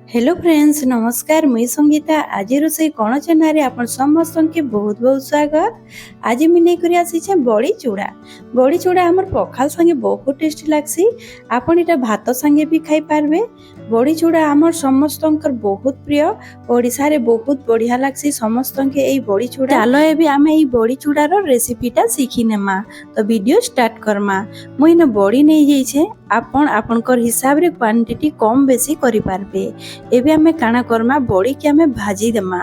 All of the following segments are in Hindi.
हेलो फ्रेंड्स नमस्कार मुई संगीता आज रोषे कण चेनारे आपण समस्त के बहुत बहुत स्वागत। आज मुझे नहीं करी आसी बड़ी चूड़ा हमर पखाल संगे बहुत टेस्टी लागसी। आपण इटा भात संगे भी खाई पारबे। बड़ी चूड़ा हमर समस्तंकर बहुत प्रिय। ओडिसा रे बहुत बढ़िया लागसी समस्त के एई बड़ी चूड़ा। चलो एबे आमे एई बड़ी चूड़ार रेसिपीटा सीखी नेमा। तो वीडियो स्टार्ट करमा। मुई न बड़ी नहीं जाई छे आपण आपनकर हिसाब रे क्वांटिटी कम बेसी करि पारबे। एबे हमें काना करमा बड़ी के हमें भाजी देमा।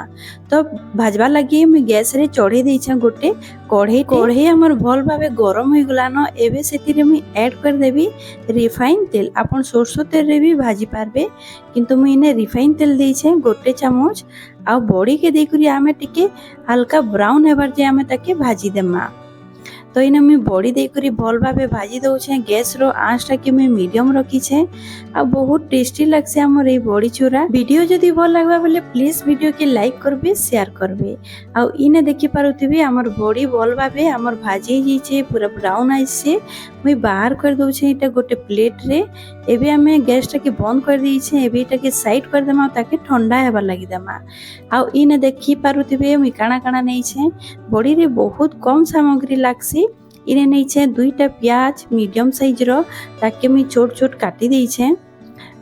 तो भाजबा लगी मैं गैस रे चढ़े दी गोटे कढ़ई हमर भल भावे गरम हो गला न। एबे सेतिरे मैं ऐड कर देबी रिफाइन तेल। आपण सरसो तेल रे भी भाजी पारबे किंतु मैं इने रिफाइन तेल देई छे गोटे चामच। आ बड़ी के देई करी हमें टिके हल्का ब्राउन हेबार जे हमें ताके भाजी देमा। तो इने मैं बड़ी देकरी भल भावे भाजी दउछे। गैस रो आंचटा के मैं मीडियम रखी छे। आ बहुत टेस्टी लागसे हमर ए बड़ी चूड़ा। वीडियो जदी भल लागबा बोले प्लीज वीडियो के लाइक करबे शेयर करबे। आ इने देखि पारुथिबे हमर बड़ी भल भावे हमर भाजी हिचे पूरा ब्राउन आइसे। मैं बाहर कर दउछे इटा गोटे प्लेट रे। एबे हमें गैस टा के बंद कर दी छे। एबे इटा के साइड कर देमा ताकि ठंडा हेबा लागि देमा। आ इने देखि पारुथिबे मैं काना काना नै छे बड़ी रे बहुत कम सामग्री लागसी। इने नहीं छे दुईटा प्याज मीडियम साइज रो ताके मैं छोट छोट काटी दी छे।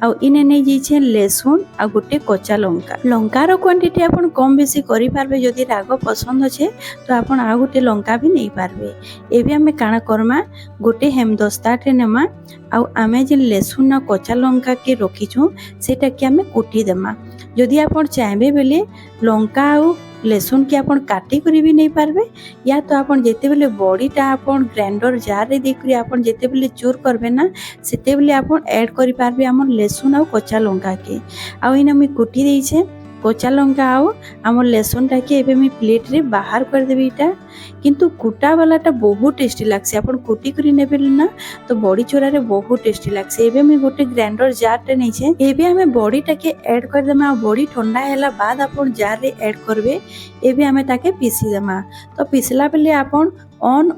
आ इने नहीं जी छे लहसुन आ गोटे कच्चा लंका रो क्वांटिटी आपण कम बेसी करि पारबे। जदी राग पसंद छे तो आपण आ गोटे लंका भी नहीं पारबे। एबे हमें काना करमा गोटे हेमदस्ताटे नेमा। आ आमे जे लहसुन आ कच्चा लंका के रखिछु सेटा के हमें कुटी देमा। जदी आपण चाहबे बेले लंका आ लहसुन के आपण काटी करी भी नहीं पारबे। या तो आपण जेते बेले बॉडीटा आपण ग्राइंडर जार रे देखरी आपण जेते बेले चूर करबे ना सेते बेले आपण ऐड करि पारबे हमर लहसुन आ कच्चा लंका के। आ इना मैं कुटी देई छे कच्चा लंका आ हमर लहसुन टा के। एबे मैं प्लेट रे बाहर कर देबी। इटा किंतु कुटा वालाटा बहुत टेस्टी लागसे। आपण कुटी करी नेबे ना तो बड़ी चूड़ा रे बहुत टेस्टी लागसे। एबे मैं गोटे ग्राइंडर जार टे नै छे। एबे हमें बड़ी टा के ऐड कर देमा। आ बड़ी ठंडा हैला बाद आपण जार रे ऐड करबे। एबे हमें ताके पीसी देमा। तो पिसला बेले आपण ऑन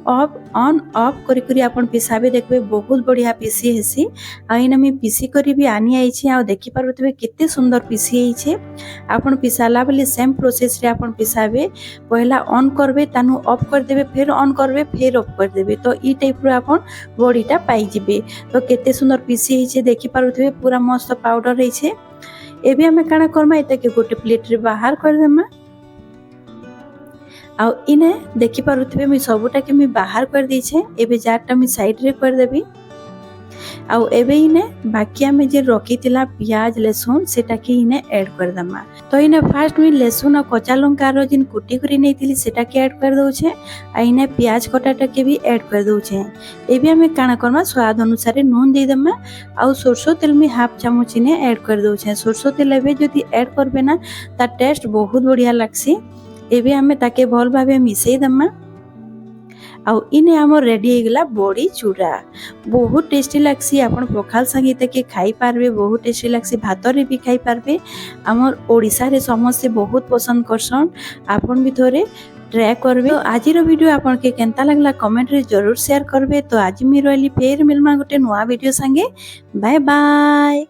ऑफ करी करी आपण पिसाबे देखबे बहुत बढ़िया पीसी हेसी। आ इना मैं पीसी करी भी आनी आई छे। आ देखि पारुतबे केते सुंदर पीसी हेई छे। आपण पिसाला बेले सेम प्रोसेस रे आपण पिसाबे। पहला ऑन करबे तानु ऑफ कर देबे फिर ऑन करबे फिर ऑफ कर देबे। तो ई टाइप रो आपण बॉडीटा पाई जिबे। तो केते सुंदर पीसी हेई छे देखि पारुतबे पूरा मस्त पाउडर हेई छे। एबे हमें काना करमा एता के गोटे प्लेट रे बाहर कर देमा। आ इने देखि पारुथिबे मैं सबुटा के मैं बाहर कर दी छे। एबे जारटा मैं साइड रे कर देबी। आ एबे इने बाकी हमें जे रखी तिला प्याज लहसुन सेटा के इने ऐड कर दमा। तो इने फास्ट मैं लहसुन और कच्चा लंका रो जिन कुटी करी नै थिली सेटा के ऐड कर दउ छे। आ इने प्याज कटाटा के भी ऐड कर दउ छे। एबे हमें काना करमा स्वाद अनुसार नून दे दमा। आ सरसो तेल में हाफ चामच इने ऐड कर दउ छे। सरसो तेल एबे जदी ऐड करबे ना ता टेस्ट बहुत बढ़िया लागसी। एबे हमें ताके भल भावे मिसई दमा। आ इने हमर रेडी हो गला बड़ी चूड़ा। बहुत टेस्टी लागसी। आपण पखाल संगे तके खाई पारबे बहुत टेस्टी लागसी। भात रे भी खाई पारबे। हमर ओडिसा रे समस्त बहुत पसंद करसन। आपण भी थोरे ट्राई करबे। तो आज रो वीडियो आपण के केनता लागला कमेंट रे जरूर शेयर करबे। तो आज मी रहली फेर मिलमा गोटे नवा वीडियो संगे। Bye bye.